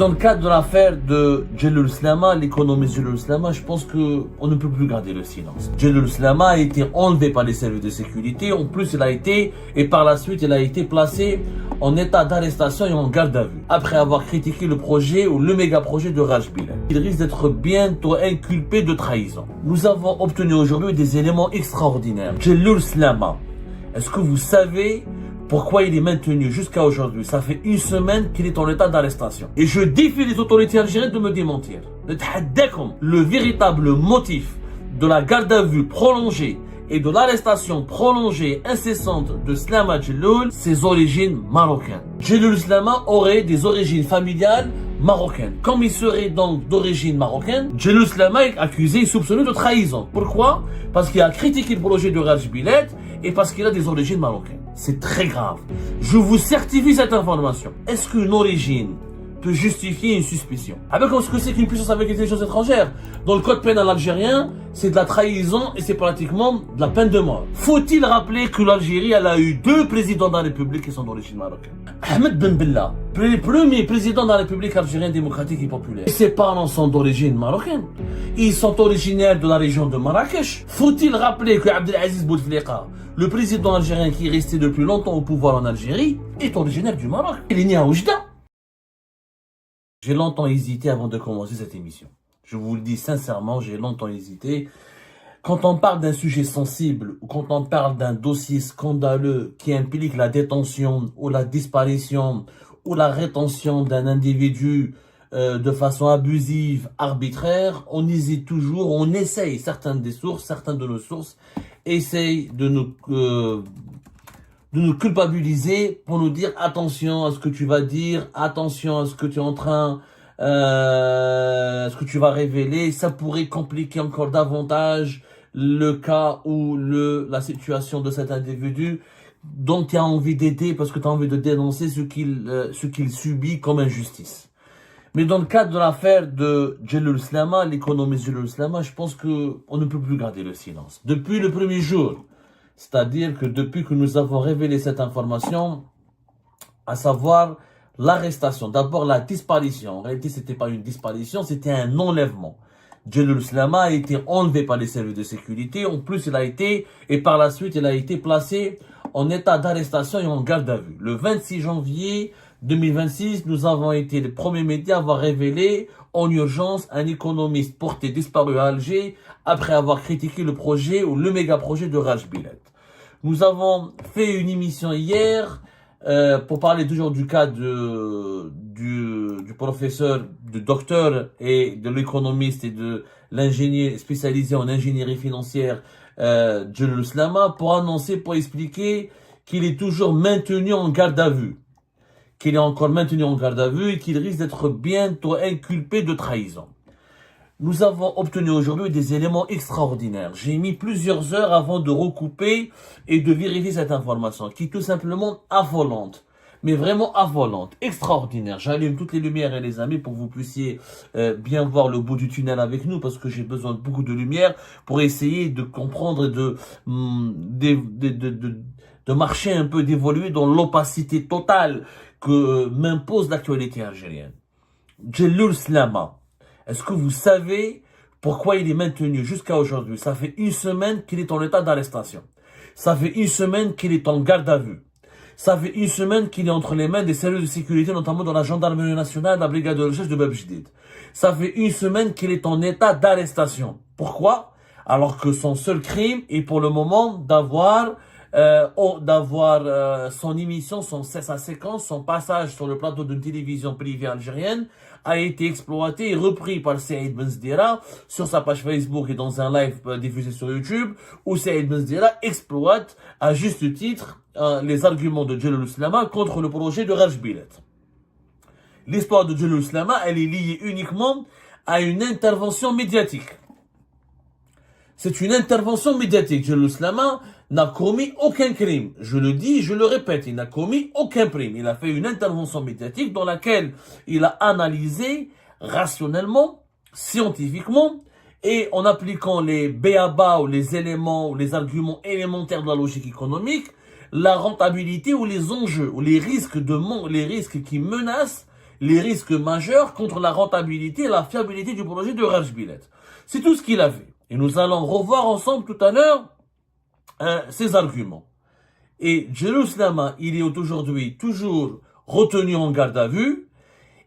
Dans le cadre de l'affaire de Djeloul Slama, l'économiste Djeloul Slama, je pense qu'on ne peut plus garder le silence. Djeloul Slama a été enlevé par les services de sécurité. En plus, par la suite, il a été placé en état d'arrestation et en garde à vue. Après avoir critiqué le projet ou le méga projet de Raj Bilal. Il risque d'être bientôt inculpé de trahison. Nous avons obtenu aujourd'hui des éléments extraordinaires. Djeloul Slama, est-ce que vous savez pourquoi il est maintenu jusqu'à aujourd'hui? Ça fait une semaine qu'il est en état d'arrestation. Et je défie les autorités algériennes de me démentir. Le véritable motif de la garde à vue prolongée et de l'arrestation prolongée incessante de Slama Djeloul, ses origines marocaines. Djeloul Slama aurait des origines familiales marocaines. Comme il serait donc d'origine marocaine, Djeloul Slama est accusé et soupçonné de trahison. Pourquoi? Parce qu'il a critiqué le projet de Raj Bilal et parce qu'il a des origines marocaines. C'est très grave. Je vous certifie cette information. Est-ce qu'une origine peut justifier une suspicion? Avec ce que c'est qu'une puissance avec l'intelligence étrangère? Dans le code pénal algérien, c'est de la trahison et c'est pratiquement de la peine de mort. Faut-il rappeler que l'Algérie, elle a eu deux présidents de la République qui sont d'origine marocaine? Ahmed Ben Bella, le premier président de la République algérienne démocratique et populaire. Et ses parents sont d'origine marocaine. Ils sont originaires de la région de Marrakech. Faut-il rappeler que Abdelaziz Bouteflika, le président algérien qui est resté depuis longtemps au pouvoir en Algérie, est originaire du Maroc. Il est né à Oujda. J'ai longtemps hésité avant de commencer cette émission. Je vous le dis sincèrement, j'ai longtemps hésité. Quand on parle d'un sujet sensible ou quand on parle d'un dossier scandaleux qui implique la détention ou la disparition ou la rétention d'un individu de façon abusive, arbitraire, on hésite toujours, on essaye, certaines de nos sources essayent de nous culpabiliser pour nous dire attention à ce que tu vas dire, attention à ce que tu es en train, ce que tu vas révéler, ça pourrait compliquer encore davantage le cas ou la situation de cet individu dont tu as envie d'aider parce que tu as envie de dénoncer ce qu'il subit comme injustice. Mais dans le cadre de l'affaire de Djeloul Slama, l'économiste Djeloul Slama, je pense qu'on ne peut plus garder le silence. Depuis le premier jour, c'est-à-dire que depuis que nous avons révélé cette information, à savoir l'arrestation, d'abord la disparition. En réalité, c'était pas une disparition, c'était un enlèvement. Djeloul Slama a été enlevé par les services de sécurité. En plus, par la suite, il a été placé en état d'arrestation et en garde à vue. Le 26 janvier 2026, nous avons été les premiers médias à avoir révélé en urgence un économiste porté disparu à Alger après avoir critiqué le projet ou le méga projet de Raj Bilal. Nous avons fait une émission hier pour parler toujours du cas du professeur, du docteur et de l'économiste et de l'ingénieur spécialisé en ingénierie financière Djeloul Slama pour expliquer qu'il est toujours maintenu en garde à vue. Qu'il est encore maintenu en garde à vue et qu'il risque d'être bientôt inculpé de trahison. Nous avons obtenu aujourd'hui des éléments extraordinaires. J'ai mis plusieurs heures avant de recouper et de vérifier cette information qui est tout simplement affolante. Mais vraiment affolante, extraordinaire. J'allume toutes les lumières et les amis pour que vous puissiez bien voir le bout du tunnel avec nous parce que j'ai besoin de beaucoup de lumière pour essayer de comprendre et de marcher un peu, d'évoluer dans l'opacité totale que m'impose l'actualité algérienne. Djeloul Slama, est-ce que vous savez pourquoi il est maintenu jusqu'à aujourd'hui? Ça fait une semaine qu'il est en état d'arrestation. Ça fait une semaine qu'il est en garde à vue. Ça fait une semaine qu'il est entre les mains des services de sécurité, notamment dans la gendarmerie nationale, la brigade de recherche de Bab Jdid. Ça fait une semaine qu'il est en état d'arrestation. Pourquoi? Alors que son seul crime est pour le moment d'avoir son émission, sa séquence, son passage sur le plateau d'une télévision privée algérienne a été exploité et repris par Saïd Benzdira sur sa page Facebook et dans un live diffusé sur YouTube où Saïd Benzdira exploite à juste titre les arguments de Djeloul Slama contre le projet de Raj Bilal. L'histoire de Djeloul Slama, elle est liée uniquement à une intervention médiatique. C'est une intervention médiatique. Djeloul Slama n'a commis aucun crime. Je le dis, je le répète, il n'a commis aucun crime. Il a fait une intervention médiatique dans laquelle il a analysé rationnellement, scientifiquement, et en appliquant les b.a.-ba ou les éléments ou les arguments élémentaires de la logique économique, la rentabilité ou les enjeux ou les risques qui menacent les risques majeurs contre la rentabilité et la fiabilité du projet de Rajbilet. C'est tout ce qu'il a fait. Et nous allons revoir ensemble tout à l'heure ses arguments. Et Jerusalem, il est aujourd'hui toujours retenu en garde à vue.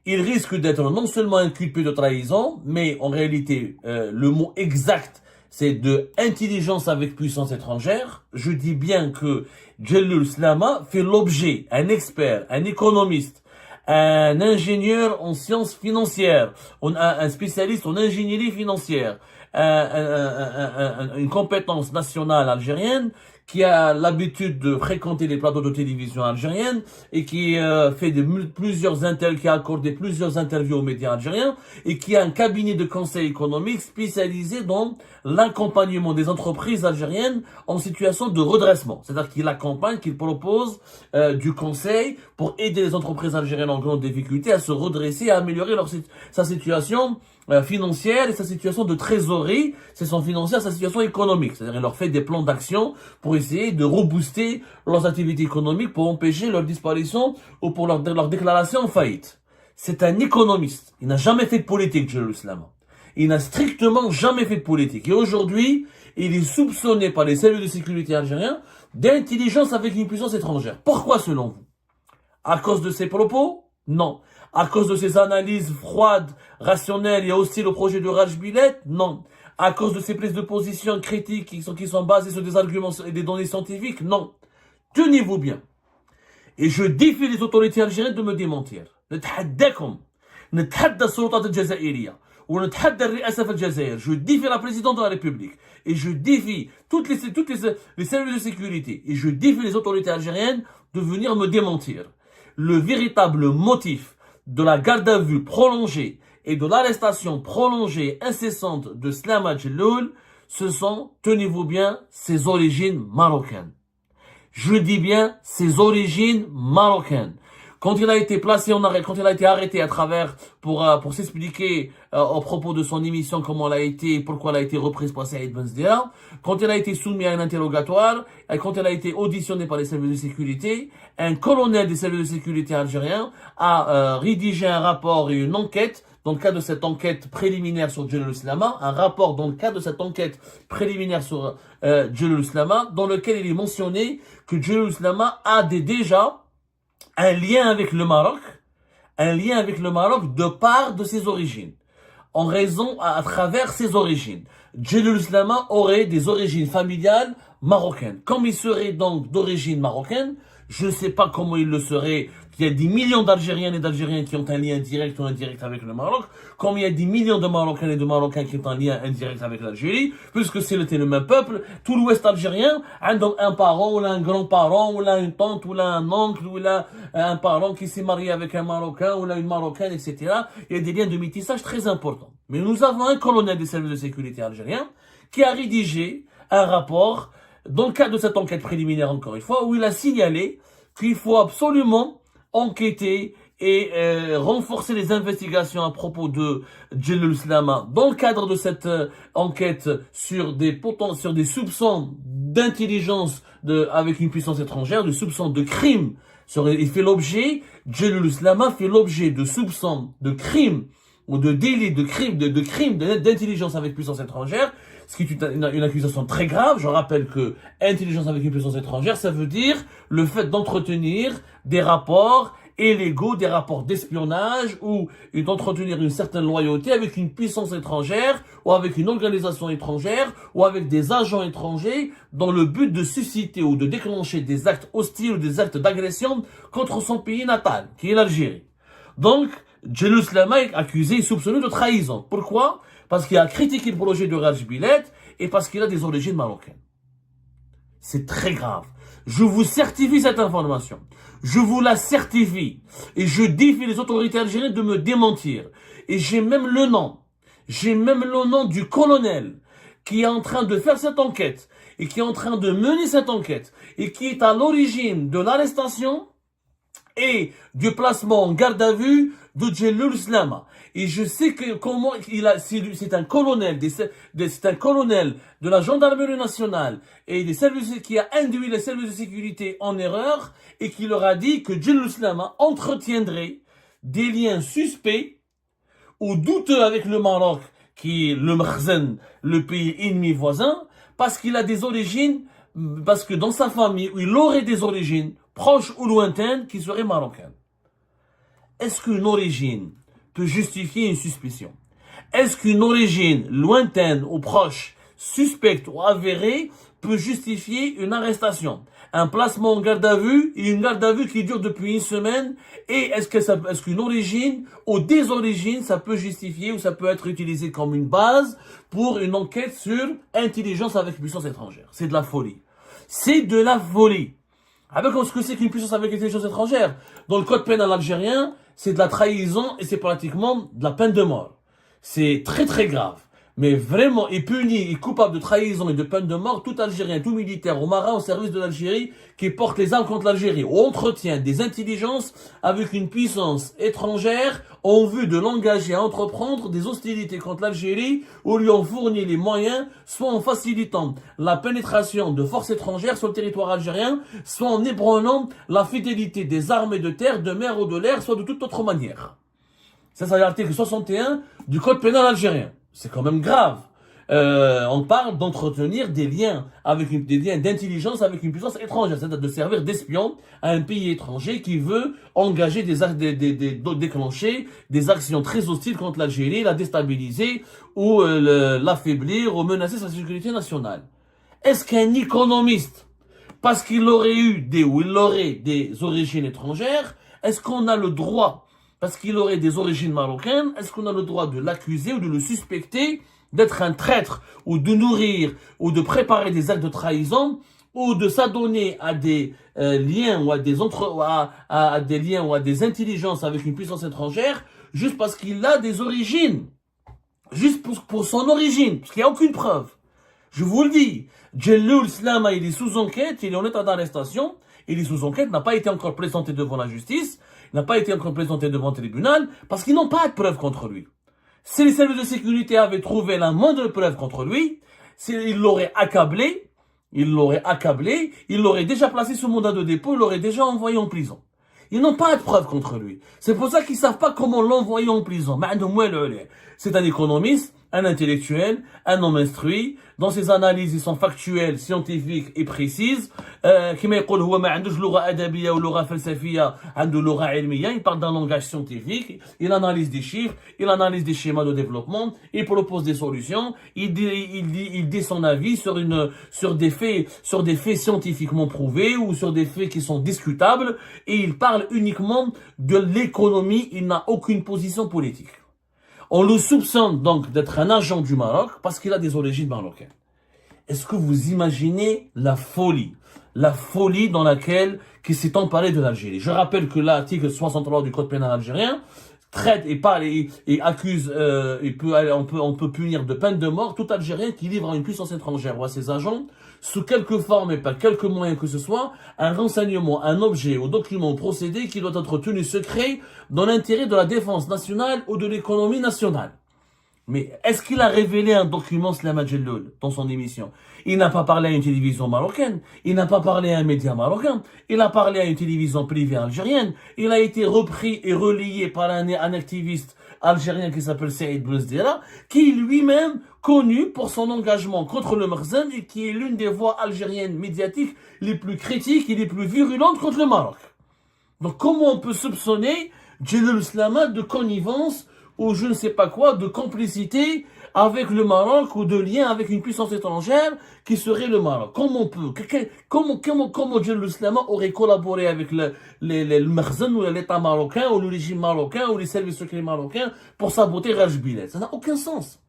Il risque d'être non seulement inculpé de trahison, mais en réalité, le mot exact, c'est de intelligence avec puissance étrangère. Je dis bien que Jalloul Slama fait l'objet, un expert, un économiste, un ingénieur en sciences financières, un spécialiste en ingénierie financière, une compétence nationale algérienne, qui a l'habitude de fréquenter les plateaux de télévision algériennes et qui fait qui a accordé plusieurs interviews aux médias algériens et qui a un cabinet de conseil économique spécialisé dans l'accompagnement des entreprises algériennes en situation de redressement. C'est-à-dire qu'il accompagne, qu'il propose du conseil pour aider les entreprises algériennes en grande difficulté à se redresser, à améliorer sa situation financière et sa situation de trésorerie, c'est son financière, sa situation économique. C'est-à-dire il leur fait des plans d'action pour essayer de rebooster leurs activités économiques, pour empêcher leur disparition ou pour leur déclaration en faillite. C'est un économiste. Il n'a jamais fait de politique, Jalloul Slama. Il n'a strictement jamais fait de politique. Et aujourd'hui, il est soupçonné par les services de sécurité algériens d'intelligence avec une puissance étrangère. Pourquoi selon vous? À cause de ses propos? Non. À cause de ses analyses froides, rationnelles et hostiles au projet de Rajbilet? Non. À cause de ses prises de position critiques qui sont basées sur des arguments et des données scientifiques? Non. Tenez-vous bien. Et je défie les autorités algériennes de me démentir. Je défie la présidente de la République. Et je défie les services de sécurité. Et je défie les autorités algériennes de venir me démentir. Le véritable motif de la garde à vue prolongée et de l'arrestation prolongée incessante de Slama Jalloul, ce sont, tenez-vous bien, ses origines marocaines. Je dis bien ses origines marocaines. Quand il a été placé en arrêt, quand il a été arrêté à travers pour s'expliquer au propos de son émission comment elle a été, pourquoi elle a été reprise par Saïd Benzdea, quand il a été soumis à un interrogatoire, et quand il a été auditionné par les services de sécurité, un colonel des services de sécurité algériens a rédigé un rapport et une enquête dans le cadre de cette enquête préliminaire sur Jalloul Slama, un rapport dans le cadre de cette enquête préliminaire sur Jalloul Slama, dans lequel il est mentionné que Jalloul Slama a déjà un lien avec le Maroc de part de ses origines, en raison, à travers ses origines. Jalloul Slama aurait des origines familiales marocaines. Comme il serait donc d'origine marocaine, je ne sais pas comment il le serait. Il y a des millions d'Algériennes et d'Algériens qui ont un lien direct ou indirect avec le Maroc, comme il y a des millions de Marocains et de Marocains qui ont un lien indirect avec l'Algérie, puisque c'était le même peuple. Tout l'Ouest algérien a donc un parent, ou là un grand-parent, ou là une tante, ou là un oncle, ou là un parent qui s'est marié avec un Marocain, ou là une Marocaine, etc. Il y a des liens de métissage très importants. Mais nous avons un colonel des services de sécurité algériens qui a rédigé un rapport, dans le cadre de cette enquête préliminaire encore une fois, où il a signalé qu'il faut absolument enquêter et renforcer les investigations à propos de Jalloul Slama dans le cadre de cette enquête sur des soupçons d'intelligence avec une puissance étrangère, des soupçons de crimes. Jalloul Slama fait l'objet de soupçons de crimes ou de délits de crimes d'intelligence avec puissance étrangère, ce qui est une accusation très grave. Je rappelle que intelligence avec une puissance étrangère, ça veut dire le fait d'entretenir des rapports illégaux, des rapports d'espionnage ou d'entretenir une certaine loyauté avec une puissance étrangère ou avec une organisation étrangère ou avec des agents étrangers dans le but de susciter ou de déclencher des actes hostiles ou des actes d'agression contre son pays natal, qui est l'Algérie. Donc, Jalloul Slama est accusé et soupçonné de trahison. Pourquoi? Parce qu'il a critiqué le projet de Rajbilet et parce qu'il a des origines marocaines. C'est très grave. Je vous certifie cette information. Je vous la certifie. Et je défie les autorités algériennes de me démentir. Et j'ai même le nom. J'ai même le nom du colonel qui est en train de faire cette enquête et qui est en train de mener cette enquête et qui est à l'origine de l'arrestation et du placement en garde à vue de Jalloul Slama. Et je sais que comment c'est un colonel, c'est un colonel de la gendarmerie nationale et des services qui a induit les services de sécurité en erreur et qui leur a dit que Jalloul Slama entretiendrait des liens suspects ou douteux avec le Maroc, qui est le Makhzen, le pays ennemi voisin, parce qu'il a des origines, parce que dans sa famille, il aurait des origines proches ou lointaines qui seraient marocaines. Est-ce qu'une origine peut justifier une suspicion? Est-ce qu'une origine lointaine ou proche, suspecte ou avérée, peut justifier une arrestation, un placement en garde à vue et une garde à vue qui dure depuis une semaine? Et est-ce qu'une origine ou des origines, ça peut justifier ou ça peut être utilisé comme une base pour une enquête sur intelligence avec puissance étrangère? C'est de la folie. C'est de la folie. Avec ce que c'est qu'une puissance avec intelligence étrangère? Dans le code pénal algérien, c'est de la trahison et c'est pratiquement de la peine de mort. C'est très très grave. Mais vraiment, est puni, est coupable de trahison et de peine de mort tout Algérien, tout militaire, au marin, au service de l'Algérie, qui porte les armes contre l'Algérie, ou entretient des intelligences avec une puissance étrangère en vue de l'engager à entreprendre des hostilités contre l'Algérie, ou lui en fournir les moyens, soit en facilitant la pénétration de forces étrangères sur le territoire algérien, soit en ébranlant la fidélité des armées de terre, de mer ou de l'air, soit de toute autre manière. Ça, c'est l'article 61 du code pénal algérien. C'est quand même grave. On parle d'entretenir des liens des liens d'intelligence avec une puissance étrangère, c'est-à-dire de servir d'espion à un pays étranger qui veut engager déclencher des actions très hostiles contre l'Algérie, la déstabiliser ou l'affaiblir ou menacer sa sécurité nationale. Est-ce qu'un économiste, parce qu'il aurait il aurait des origines étrangères, est-ce qu'on a le droit, parce qu'il aurait des origines marocaines, est-ce qu'on a le droit de l'accuser ou de le suspecter d'être un traître ou de nourrir ou de préparer des actes de trahison ou de s'adonner à des liens ou à des liens ou à des intelligences avec une puissance étrangère juste parce qu'il a des origines, juste pour son origine, parce qu'il n'y a aucune preuve. Je vous le dis, Djelloul Slama, il est sous enquête, il est en état d'arrestation, il est sous enquête, n'a pas été encore présenté devant la justice, n'a pas été encore présenté devant le tribunal, parce qu'ils n'ont pas de preuves contre lui. Si les services de sécurité avaient trouvé la moindre preuve contre lui, ils l'auraient accablé, il l'aurait déjà placé sous mandat de dépôt, il l'aurait déjà envoyé en prison. Ils n'ont pas de preuves contre lui. C'est pour ça qu'ils savent pas comment l'envoyer en prison. C'est un économiste, un intellectuel, un homme instruit. Dans ses analyses, ils sont factuelles, scientifiques et précises. Il parle d'un langage scientifique. Il analyse des chiffres, il analyse des schémas de développement, il propose des solutions. Il dit son avis sur des faits scientifiquement prouvés ou sur des faits qui sont discutables. Et il parle uniquement de l'économie. Il n'a aucune position politique. On le soupçonne donc d'être un agent du Maroc parce qu'il a des origines marocaines. Est-ce que vous imaginez la folie dans laquelle qui s'est emparé de l'Algérie? Je rappelle que l'article 63 du code pénal algérien traite et accuse, on peut punir de peine de mort tout Algérien qui livre à une puissance étrangère ou à ses agents, sous quelque forme et par quelque moyen que ce soit, un renseignement, un objet ou document ou procédé qui doit être tenu secret dans l'intérêt de la défense nationale ou de l'économie nationale. Mais est-ce qu'il a révélé un document Slama Djelloul dans son émission? Il n'a pas parlé à une télévision marocaine, il n'a pas parlé à un média marocain, il a parlé à une télévision privée algérienne, il a été repris et relayé par un activiste algérien qui s'appelle Saïd Bouzdera, qui est lui-même connu pour son engagement contre le Makhzen et qui est l'une des voix algériennes médiatiques les plus critiques et les plus virulentes contre le Maroc. Donc comment on peut soupçonner Djelloul Slama de connivence ou je ne sais pas quoi, de complicité avec le Maroc ou de lien avec une puissance étrangère qui serait le Maroc? Comment Djelloul Slama aurait collaboré avec le Makhzen ou l'État marocain ou le régime marocain ou les services secrets marocains pour saboter Raj Bilal? Ça n'a aucun sens.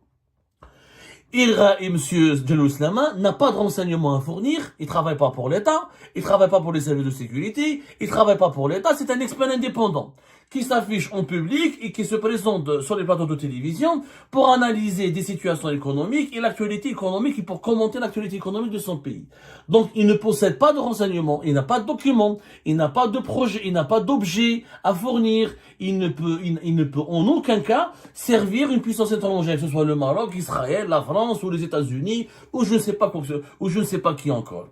Et M. Djelloul Slama n'a pas de renseignements à fournir, il travaille pas pour l'État, il travaille pas pour les services de sécurité, il travaille pas pour l'État, c'est un expert indépendant qui s'affiche en public et qui se présente sur les plateaux de télévision pour analyser des situations économiques et l'actualité économique et pour commenter l'actualité économique de son pays. Donc, il ne possède pas de renseignements, il n'a pas de documents, il n'a pas de projet, il n'a pas d'objet à fournir, il ne peut en aucun cas servir une puissance étrangère, que ce soit le Maroc, Israël, la France ou les États-Unis ou je ne sais pas qui encore.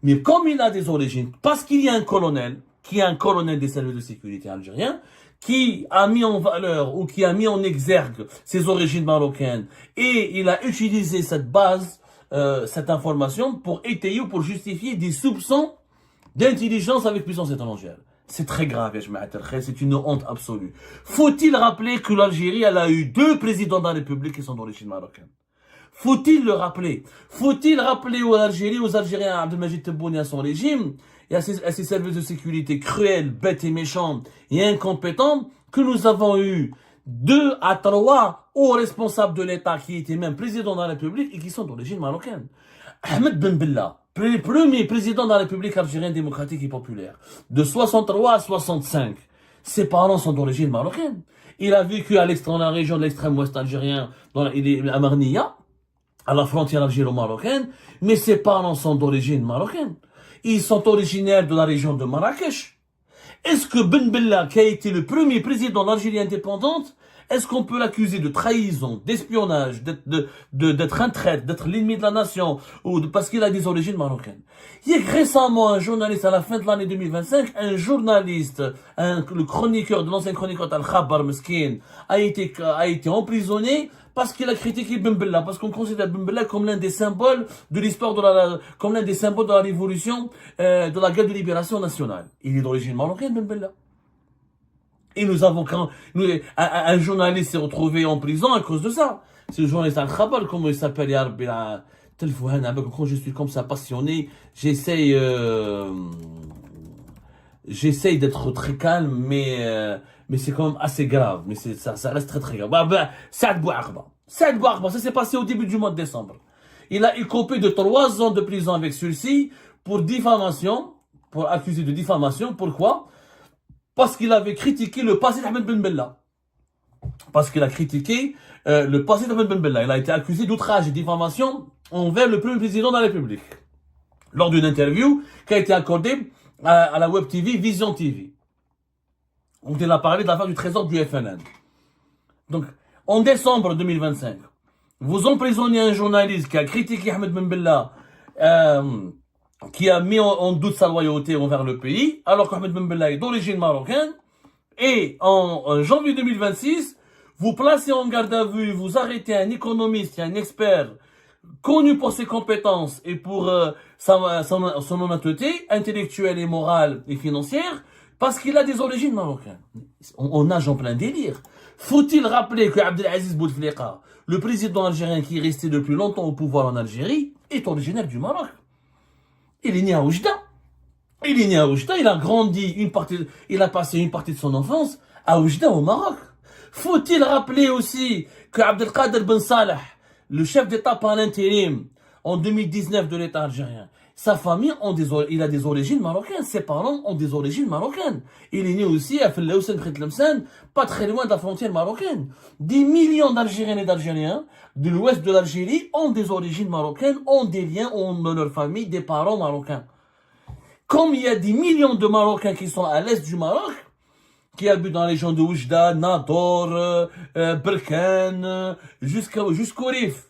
Mais comme il a des origines, parce qu'il y a un colonel, qui est un colonel des services de sécurité algériens, qui a mis en valeur ou qui a mis en exergue ses origines marocaines et il a utilisé cette base, cette information pour étayer ou pour justifier des soupçons d'intelligence avec puissance étrangère. C'est très grave, c'est une honte absolue. Faut-il rappeler que l'Algérie, elle a eu 2 présidents de la République qui sont d'origine marocaine? Faut-il le rappeler? Faut-il rappeler aux Algériens, à Abdelmajid Tebboune et à son régime, et à ses services de sécurité cruels, bêtes et méchants et incompétents, que nous avons eu 2 à 3 hauts responsables de l'État qui étaient même présidents de la République et qui sont d'origine marocaine. Ahmed Ben Bella, premier président de la République algérienne démocratique et populaire, de 63 à 65, ses parents sont d'origine marocaine. Il a vécu à dans la région de l'extrême ouest algérien, il est à Marnia, à la frontière algéro-marocaine, mais ses parents sont d'origine marocaine. Ils sont originaires de la région de Marrakech. Est-ce que Ben Bella, qui a été le premier président de l'Algérie indépendante, est-ce qu'on peut l'accuser de trahison, d'espionnage, d'être un traître, d'être l'ennemi de la nation, ou parce qu'il a des origines marocaines? Il y a récemment un journaliste, à la fin de l'année 2025, un journaliste, le chroniqueur de l'ancien chroniqueur Al-Khabar Meskin, a été emprisonné parce qu'il a critiqué Ben Bella, parce qu'on considère Ben Bella comme l'un des symboles de l'histoire comme l'un des symboles de la révolution, de la guerre de libération nationale. Il est d'origine marocaine, Ben Bella. Et nous avons, un journaliste s'est retrouvé en prison à cause de ça. C'est le journaliste Al-Khabar, comment il s'appelle, quand je suis comme ça passionné, j'essaye d'être très calme, mais c'est quand même assez grave, mais ça reste très très grave. Saad Bouarba, ça s'est passé au début du mois de décembre. Il a écopé de 3 ans de prison avec sursis pour diffamation, pour accuser de diffamation. Pourquoi? Parce qu'il avait critiqué le passé d'Ahmed Ben Bella. Parce qu'il a critiqué le passé d'Ahmed Ben Bella. Il a été accusé d'outrage et diffamation envers le premier président de la République. Lors d'une interview qui a été accordée à la web TV Vision TV. On il a parlé de l'affaire du trésor du FNN. Donc, en décembre 2025, vous emprisonnez un journaliste qui a critiqué Ahmed Ben Bella, qui a mis en doute sa loyauté envers le pays, alors qu'Ahmed Ben Bella est d'origine marocaine, et en janvier 2026, vous placez en garde à vue, vous arrêtez un économiste, un expert, connu pour ses compétences et pour son honnêteté intellectuelle et morale et financière, parce qu'il a des origines marocaines. On nage en plein délire. Faut-il rappeler que Abdelaziz Bouteflika, le président algérien qui est resté depuis longtemps au pouvoir en Algérie, est originaire du Maroc. Il est né à Oujda. Il a grandi il a passé une partie de son enfance à Oujda au Maroc. Faut-il rappeler aussi que Abdelkader Ben Salah, le chef d'État par l'intérim en 2019 de l'État algérien, sa famille il a des origines marocaines, ses parents ont des origines marocaines. Il est né aussi à Fellahoussen près de Tlemcen, pas très loin de la frontière marocaine. Des millions d'Algériennes et d'Algériens de l'ouest de l'Algérie ont des origines marocaines, ont des liens, ont dans leur famille des parents marocains. Comme il y a des millions de Marocains qui sont à l'est du Maroc, qui habitent dans les régions de Oujda, Nador, Berkane, jusqu'au Rif,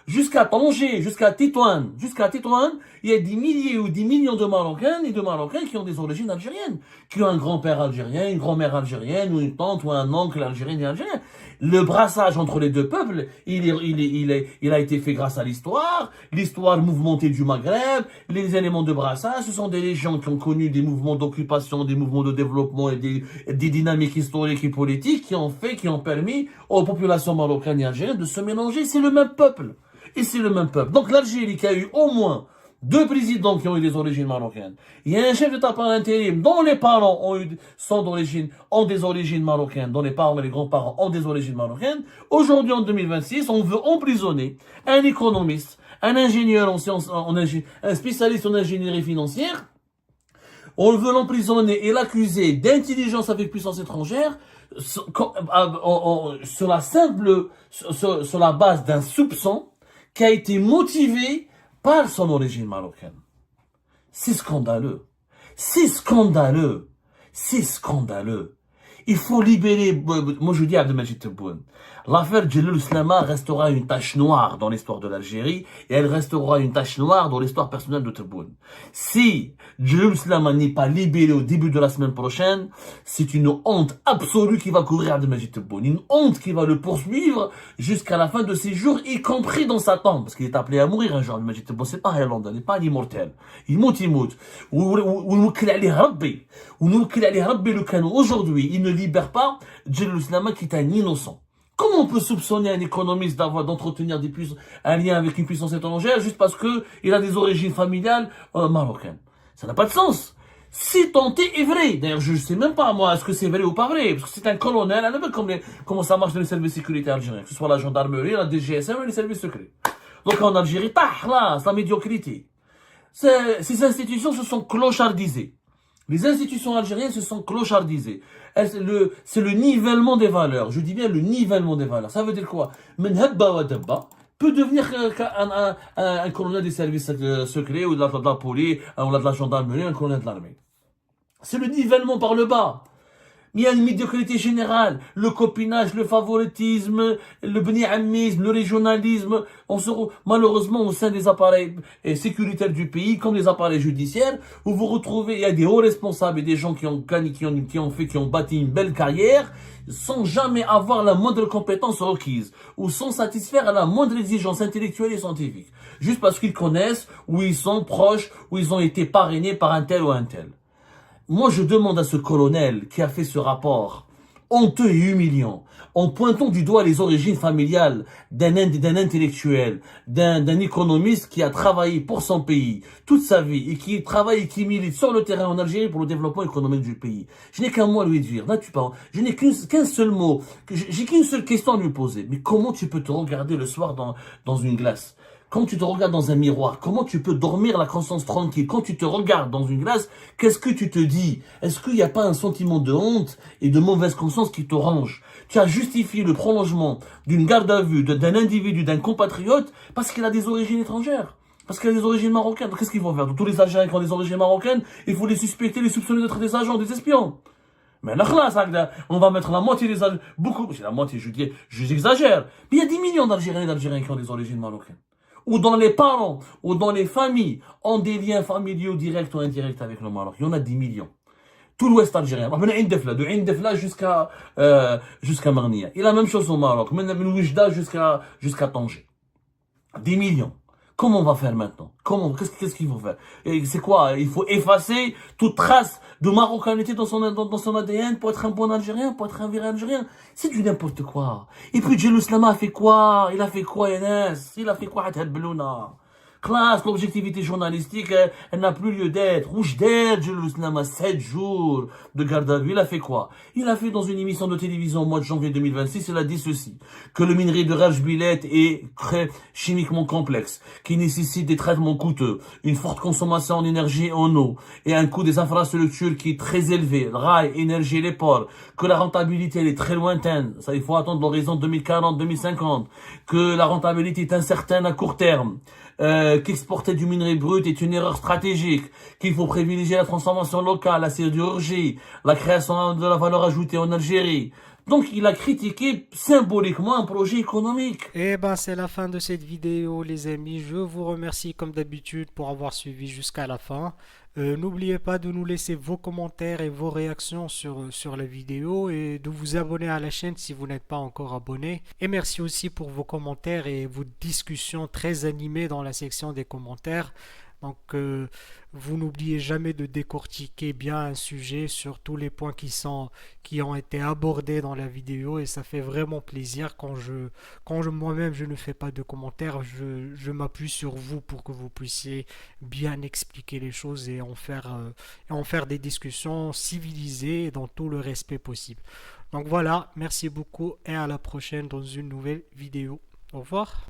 jusqu'à Tanger, jusqu'à Tétouan, il y a des milliers ou des millions de Marocains et de Marocains qui ont des origines algériennes, qui ont un grand-père algérien, une grand-mère algérienne, ou une tante ou un oncle algérien et algérien. Le brassage entre les deux peuples, il a été fait grâce à l'histoire mouvementée du Maghreb, les éléments de brassage, ce sont des régions qui ont connu des mouvements d'occupation, des mouvements de développement et des dynamiques historiques et politiques qui ont permis aux populations marocaines et algériennes de se mélanger. C'est le même peuple. Et c'est le même peuple. Donc l'Algérie qui a eu au moins 2 présidents qui ont eu des origines marocaines. Il y a un chef d'État par intérim dont les parents ont des origines marocaines, dont les parents et les grands-parents ont des origines marocaines. Aujourd'hui, en 2026, on veut emprisonner un économiste, un ingénieur en sciences, un spécialiste en ingénierie financière. On veut l'emprisonner et l'accuser d'intelligence avec puissance étrangère sur la base d'un soupçon qui a été motivé par son origine marocaine. C'est scandaleux. C'est scandaleux. C'est scandaleux. Il faut libérer, moi je dis à Abdelmajid Tebboune, l'affaire Djelloul Slama restera une tache noire dans l'histoire de l'Algérie et elle restera une tache noire dans l'histoire personnelle de Tebboune. Si Djelloul Slama n'est pas libéré au début de la semaine prochaine, c'est une honte absolue qui va courir à Abdelmajid Tebboune. Une honte qui va le poursuivre jusqu'à la fin de ses jours, y compris dans sa tombe. Parce qu'il est appelé à mourir un jour, Abdelmajid Tebboune. C'est pas un Highlander, il n'est pas un immortel. Il moute. Le canon. Aujourd'hui, il ne libère pas Djelloul Slama qui est un innocent. Comment on peut soupçonner un économiste d'entretenir un lien avec une puissance étrangère juste parce qu'il a des origines familiales marocaines? Ça n'a pas de sens. Si tant est vrai, d'ailleurs je ne sais même pas moi est-ce que c'est vrai ou pas vrai, parce que c'est un colonel, on a vu comment ça marche dans les services de sécurité algériens, que ce soit la gendarmerie, la DGSM et les services secrets. Donc en Algérie, là, c'est la médiocrité. Ces institutions se sont clochardisées. Les institutions algériennes se sont clochardisées. C'est le nivellement des valeurs. Je dis bien le nivellement des valeurs. Ça veut dire quoi? Menhabba wa dabba peut devenir un colonel des services secrets ou de la police, ou de la gendarmerie, un colonel de l'armée. C'est le nivellement par le bas. Il y a une médiocrité générale, le copinage, le favoritisme, le bniamisme, le régionalisme. Malheureusement, au sein des appareils sécuritaires du pays, comme les appareils judiciaires, où vous retrouvez, il y a des hauts responsables et des gens qui ont bâti une belle carrière, sans jamais avoir la moindre compétence requise, ou sans satisfaire à la moindre exigence intellectuelle et scientifique. Juste parce qu'ils connaissent, où ils sont proches, où ils ont été parrainés par un tel ou un tel. Moi, je demande à ce colonel qui a fait ce rapport honteux et humiliant, en pointant du doigt les origines familiales d'un intellectuel, d'un économiste qui a travaillé pour son pays toute sa vie et qui travaille et qui milite sur le terrain en Algérie pour le développement économique du pays. Je n'ai qu'un mot à lui dire, je n'ai qu'un seul mot, j'ai qu'une seule question à lui poser. Mais comment tu peux te regarder le soir dans une glace? Quand tu te regardes dans un miroir, comment tu peux dormir la conscience tranquille? Quand tu te regardes dans une glace, qu'est-ce que tu te dis? Est-ce qu'il n'y a pas un sentiment de honte et de mauvaise conscience qui te ronge? Tu as justifié le prolongement d'une garde à vue d'un individu, d'un compatriote, parce qu'il a des origines étrangères. Parce qu'il a des origines marocaines. Qu'est-ce qu'il faut faire? De tous les Algériens qui ont des origines marocaines, il faut les suspecter, les soupçonner d'être des agents, des espions. Mais là, on va mettre la moitié des Algériens, c'est la moitié, j'exagère. Mais il y a 10 millions d'Algériens et d'Algériens qui ont des origines marocaines. Ou dans les parents, ou dans les familles, ont des liens familiaux directs ou indirects avec le Maroc. Il y en a 10 millions. Tout l'ouest algérien. De Indefla jusqu'à Marnia. Et la même chose au Maroc. De Oujda jusqu'à Tanger. 10 millions. Comment on va faire maintenant? Qu'est-ce qu'il faut faire? C'est quoi? Il faut effacer toute trace de marocanité dans son ADN pour être un bon Algérien, pour être un vrai Algérien. C'est du n'importe quoi. Et puis Djelloul Slama a fait quoi? Il a fait quoi, Yanes? Il a fait quoi, Hatadbelouna? Classe, l'objectivité journalistique, elle n'a plus lieu d'être. Rouge d'air, Djelloul Slama, 7 jours de garde à vue. Il a fait quoi? Il a fait dans une émission de télévision au mois de janvier 2026, il a dit ceci, que le minerai de Rajbilet est très chimiquement complexe, qui nécessite des traitements coûteux, une forte consommation en énergie et en eau, et un coût des infrastructures qui est très élevé, rail, énergie, les ports, que la rentabilité elle est très lointaine, ça il faut attendre l'horizon 2040-2050, que la rentabilité est incertaine à court terme, qu'exporter du minerai brut est une erreur stratégique, qu'il faut privilégier la transformation locale, la sidérurgie, la création de la valeur ajoutée en Algérie. Donc il a critiqué symboliquement un projet économique. Et ben c'est la fin de cette vidéo les amis, je vous remercie comme d'habitude pour avoir suivi jusqu'à la fin. N'oubliez pas de nous laisser vos commentaires et vos réactions sur la vidéo et de vous abonner à la chaîne si vous n'êtes pas encore abonné. Et merci aussi pour vos commentaires et vos discussions très animées dans la section des commentaires. Donc vous n'oubliez jamais de décortiquer bien un sujet sur tous les points qui ont été abordés dans la vidéo et ça fait vraiment plaisir quand moi-même je ne fais pas de commentaires, je m'appuie sur vous pour que vous puissiez bien expliquer les choses et en faire des discussions civilisées et dans tout le respect possible. Donc voilà, merci beaucoup et à la prochaine dans une nouvelle vidéo. Au revoir.